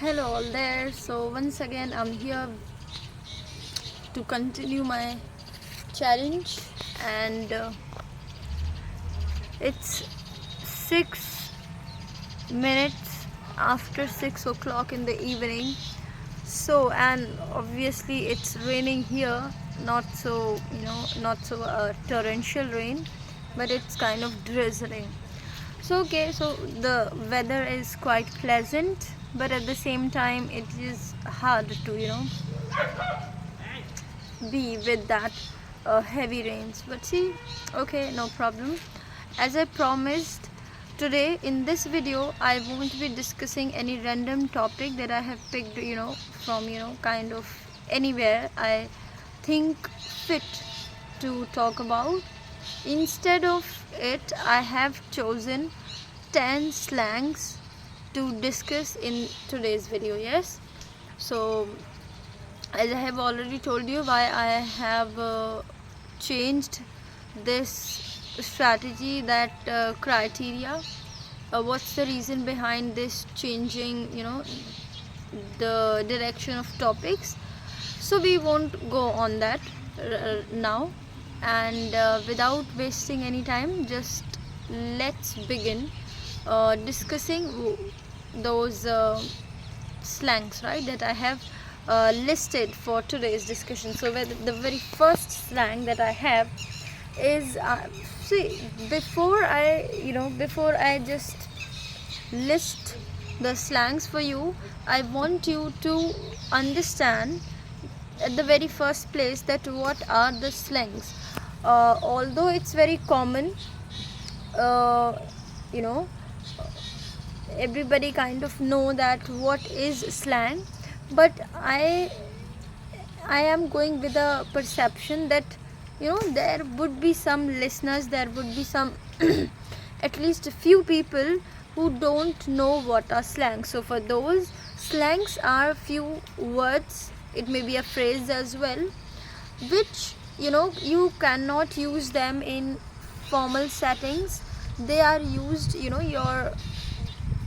Hello all there. So once again I'm here to continue my challenge, and it's 6 minutes after 6 o'clock in the evening. So, and obviously it's raining here, not so torrential rain, but it's kind of drizzling. So the weather is quite pleasant, but at the same time it is hard to be with that heavy rains. But see, okay, no problem. As I promised, today in this video I won't be discussing any random topic that I have picked from kind of anywhere I think fit to talk about. Instead of it, I have chosen 10 slangs to discuss in today's video. Yes, so as I have already told you why I have changed this strategy, that criteria, what's the reason behind this changing the direction of topics. So we won't go on that now, and without wasting any time, just let's begin discussing those slangs, right, that I have listed for today's discussion. So the very first slang that I have is see, before I just list the slangs for you, I want you to understand at the very first place that what are the slangs. Although it's very common, uh, you know everybody kind of know that what is slang, but I am going with a perception that there would be some listeners, there would be some at least a few people who don't know what are slangs. So for those, slangs are few words, it may be a phrase as well, which you cannot use them in formal settings. They are used your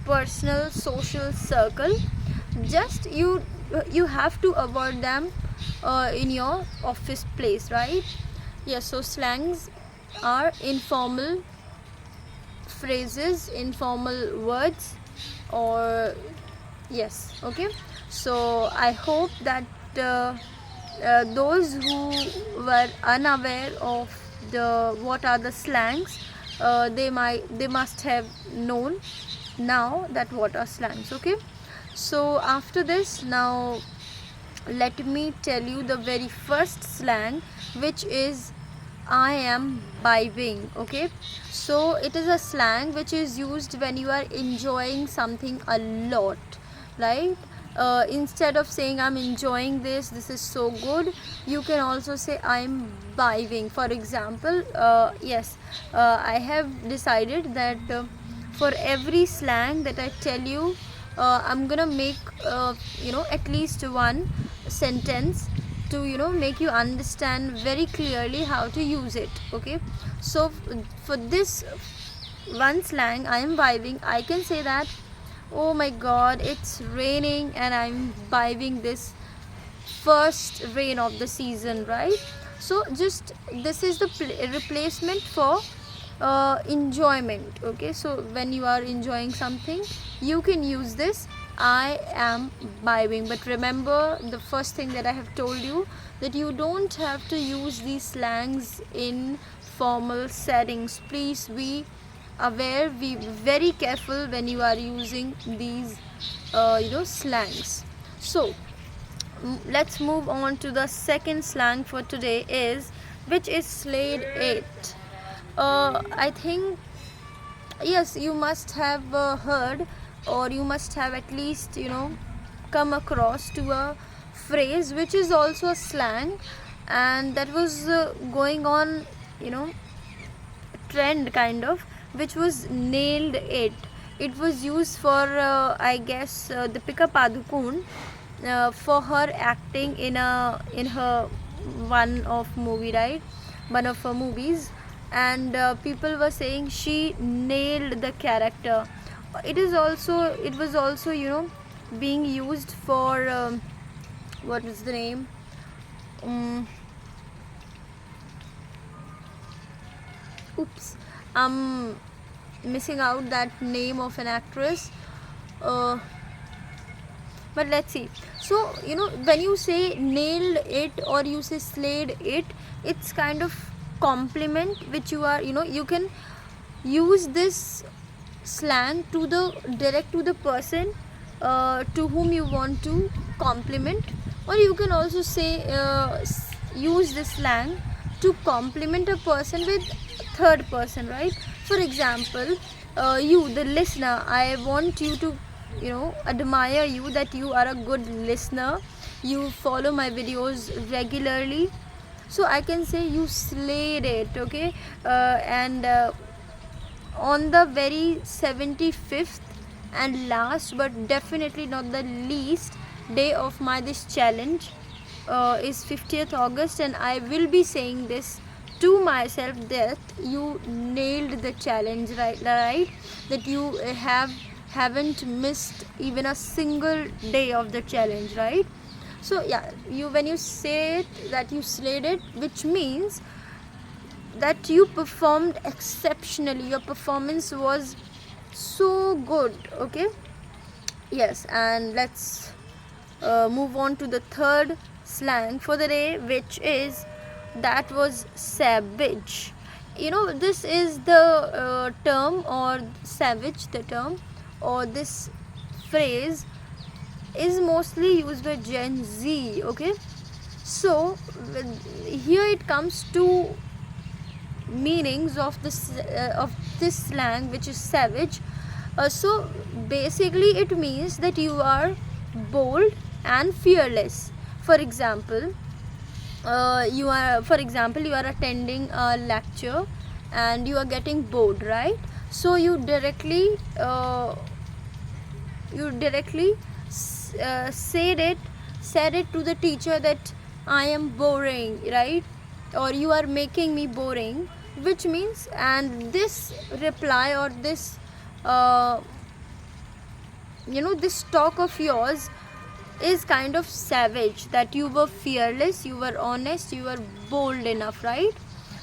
personal social circle. Just you have to avoid them in your office place, right? Yes, so slangs are informal phrases, informal words, or yes, okay. So I hope that those who were unaware of the what are the slangs, they must have known now that what are slangs. Okay, so after this, now let me tell you the very first slang, which is I am vibing. Okay, so it is a slang which is used when you are enjoying something a lot, right? Instead of saying I'm enjoying this is so good, you can also say I'm vibing. For example, yes, I have decided that for every slang that I tell you, I'm gonna make at least one sentence to make you understand very clearly how to use it. Okay, so for this one slang, I am vibing, I can say that, oh my god, it's raining and I'm vibing this first rain of the season, right? So just this is the replacement for enjoyment. Okay, so when you are enjoying something, you can use this I am vibing. But remember the first thing that I have told you, that you don't have to use these slangs in formal settings. Please be aware, be very careful when you are using these slangs. So let's move on to the second slang for today, is which is slayed it. I think, yes, you must have heard, or you must have at least come across to a phrase which is also a slang, and that was going on trend kind of, which was nailed it. It was used for I guess Deepika Padukone, for her acting in her one of movie, right, one of her movies, and people were saying she nailed the character. It was also being used for what is the name, oops, I'm missing out that name of an actress, but let's see. So when you say nailed it or you say slayed it, it's kind of compliment which you are, you can use this slang to the direct to the person to whom you want to compliment, or you can also say use this slang to compliment a person with third person, right? For example, you the listener, I want you to admire you that you are a good listener, you follow my videos regularly, so I can say you slayed it, okay? And on the very 75th and last but definitely not the least day of my this challenge is 50th August, and I will be saying this to myself that you nailed the challenge, right? That you haven't missed even a single day of the challenge, right? So yeah, when you say it, that you slayed it, which means that you performed exceptionally, your performance was so good, okay? Yes, and let's move on to the third slang for the day, which is that was savage. This is the term, or savage, the term, or this phrase is mostly used by Gen Z, okay? So here it comes to meanings of this slang, which is savage. So basically it means that you are bold and fearless. For example, you are attending a lecture and you are getting bored, right? So you directly said it to the teacher that I am boring, right? Or you are making me boring, which means, and this reply or this this talk of yours is kind of savage, that you were fearless, you were honest, you were bold enough, right?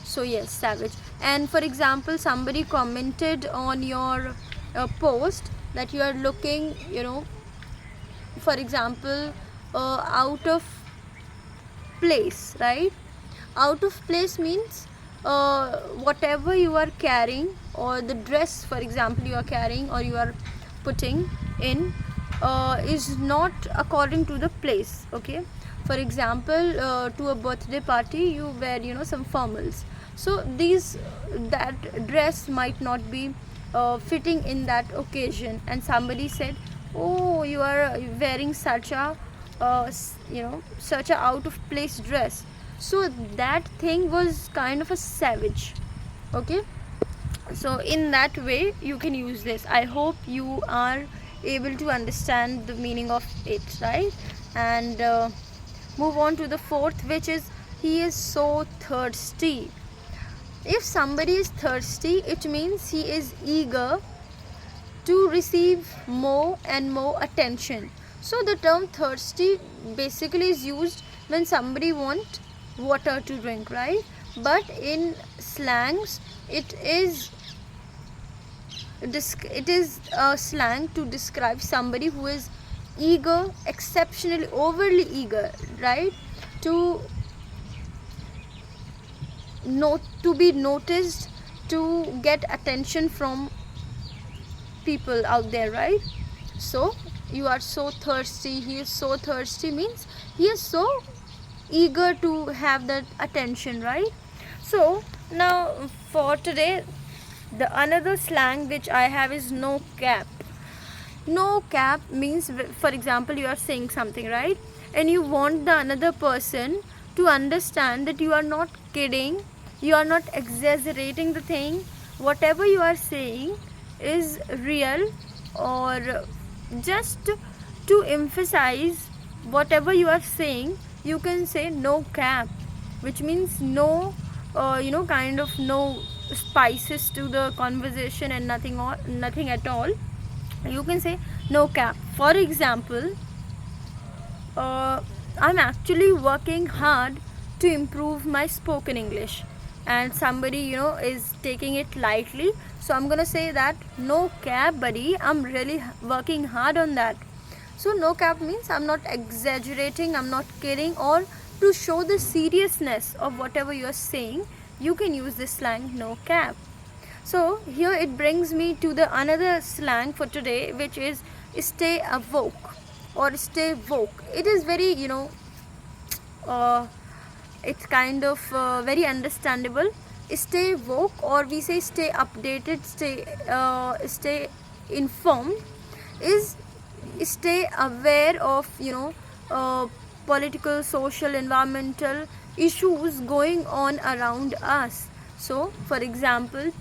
So yes, savage. And for example, somebody commented on your post that you are looking, for example, out of place, right? Out of place means whatever you are carrying, or the dress, for example, you are carrying or you are putting in is not according to the place, okay? For example, to a birthday party you wear some formals, so that dress might not be fitting in that occasion, and somebody said, oh, you are wearing such a such a out of place dress. So that thing was kind of a savage, okay? So in that way you can use this. I hope you are able to understand the meaning of it, right? And move on to the fourth, which is he is so thirsty. If somebody is thirsty, it means he is eager to receive more and more attention. So the term thirsty basically is used when somebody wants water to drink, right? But in slangs it is a slang to describe somebody who is eager, exceptionally overly eager, right? To be noticed, to get attention from people out there, right? So you are so thirsty, he is so thirsty means he is so eager to have that attention, right? So now for today, the another slang which I have is no cap. No cap means, for example, you are saying something, right? And you want the another person to understand that you are not kidding, you are not exaggerating the thing, whatever you are saying is real, or just to emphasize whatever you are saying, you can say no cap, which means no kind of no spices to the conversation and nothing at all. You can say no cap. For example, I'm actually working hard to improve my spoken English, and somebody is taking it lightly, so I'm gonna say that no cap buddy, I'm really working hard on that. So no cap means I'm not exaggerating, I'm not kidding, or to show the seriousness of whatever you're saying, you can use this slang no cap. So here it brings me to the another slang for today, which is stay awoke or stay woke. It is very it's kind of very understandable. Stay woke, or we say stay updated, stay informed, is stay aware of political, social, environmental issues going on around us. So for example,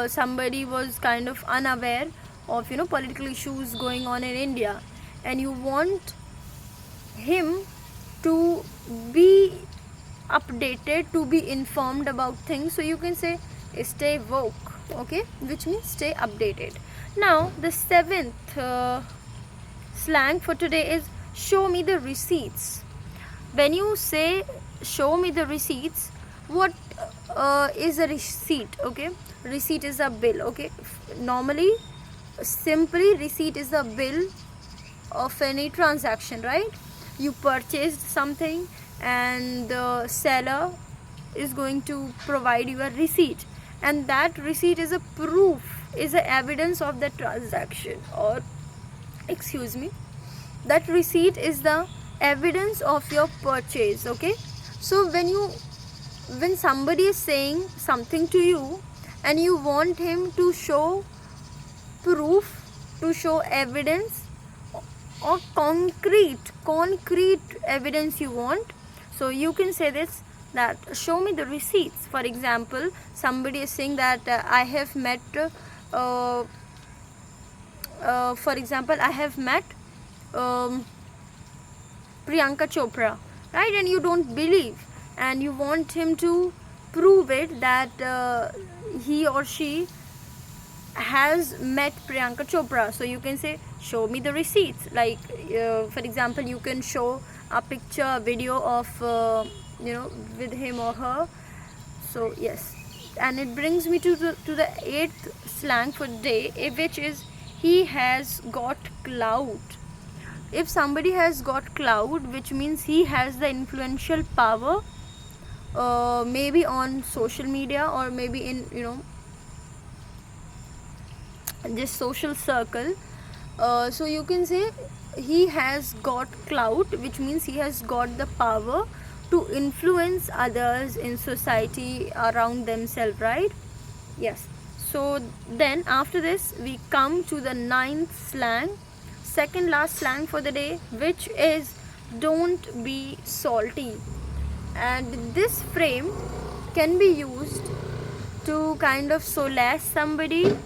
somebody was kind of unaware of political issues going on in India, and you want him to be updated, to be informed about things, so you can say stay woke, okay, which means stay updated. Now the seventh slang for today is show me the receipts. When you say show me the receipts, what is a receipt? Okay, receipt is a bill. Okay, normally, simply, receipt is a bill of any transaction, right? You purchased something and the seller is going to provide you a receipt, and that receipt is a proof, is a evidence of the transaction, or excuse me, that receipt is the evidence of your purchase. Okay, so when somebody is saying something to you and you want him to show proof, to show evidence, or concrete evidence you want, so you can say this, that show me the receipts. For example, somebody is saying that I have met for example, I have met Priyanka Chopra, right? And you don't believe, and you want him to prove it, that he or she has met Priyanka Chopra. So you can say show me the receipts. Like for example, you can show a picture, a video of with him or her. So yes, and it brings me to the eighth slang for the day, which is he has got clout. If somebody has got clout, which means he has the influential power, maybe on social media, or maybe in this social circle, so you can say he has got clout, which means he has got the power to influence others in society around themselves, right? Yes. So then after this we come to the ninth slang, second last slang for the day, which is don't be salty. And this frame can be used to kind of solace somebody,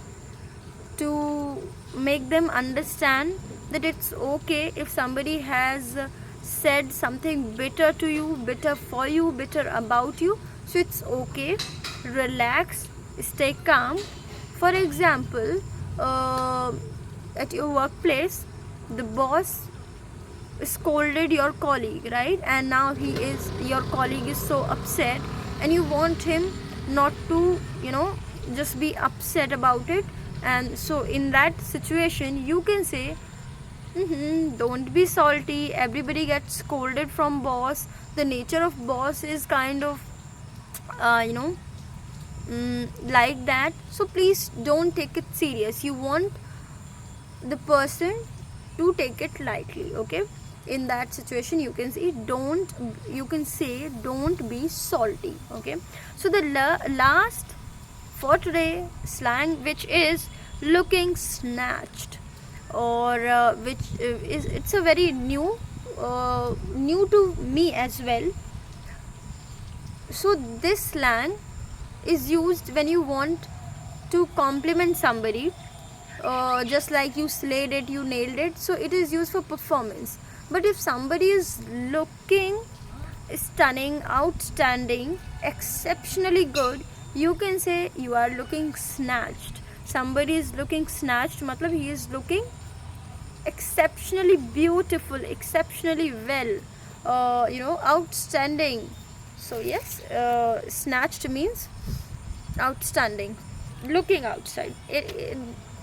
to make them understand that it's okay if somebody has said something bitter to you, bitter for you, bitter about you. So it's okay, relax, stay calm. For example, at your workplace, the boss scolded your colleague, right? And now your colleague is so upset, and you want him not to just be upset about it. And so in that situation you can say, don't be salty, everybody gets scolded from boss. The nature of boss is kind of like that, so please don't take it serious. You want the person to take it lightly. Okay, in that situation you can say don't be salty. Okay, so the last for today slang, which is looking snatched, or which is it's a very new to me as well. So this slang is used when you want to compliment somebody, just like you slayed it, you nailed it. So it is used for performance. But if somebody is looking stunning, outstanding, exceptionally good, you can say you are looking snatched. Somebody is looking snatched, matlab he is looking exceptionally beautiful, exceptionally well, outstanding. So yes, snatched means outstanding, looking outside.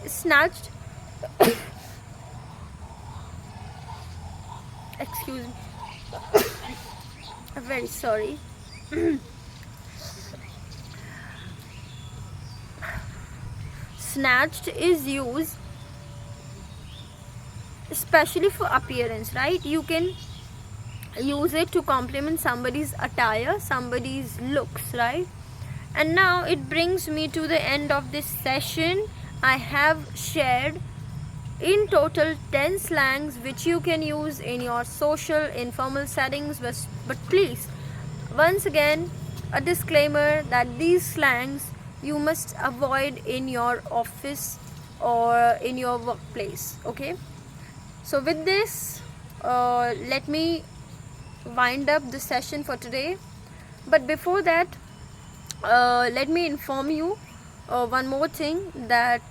Snatched excuse me, very sorry. Snatched is used especially for appearance, right? You can use it to complement somebody's attire, somebody's looks, right? And now it brings me to the end of this session. I have shared in total 10 slangs which you can use in your social informal settings, but please, once again, a disclaimer that these slangs you must avoid in your office or in your workplace. Okay, so with this, let me wind up the session for today. But before that, let me inform you one more thing, that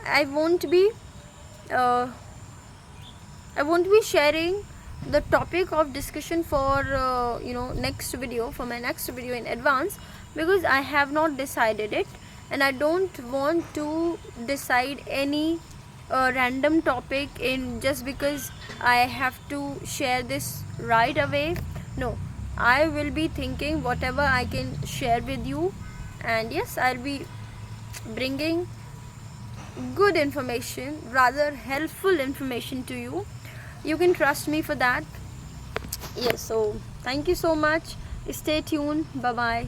I won't be uh, sharing the topic of discussion for next video, for my next video in advance, because I have not decided it, and I don't want to decide any random topic in just because I have to share this right away. No, I will be thinking whatever I can share with you, and yes, I'll be bringing good information, rather helpful information to you. You can trust me for that. Yes, so thank you so much. Stay tuned. Bye bye.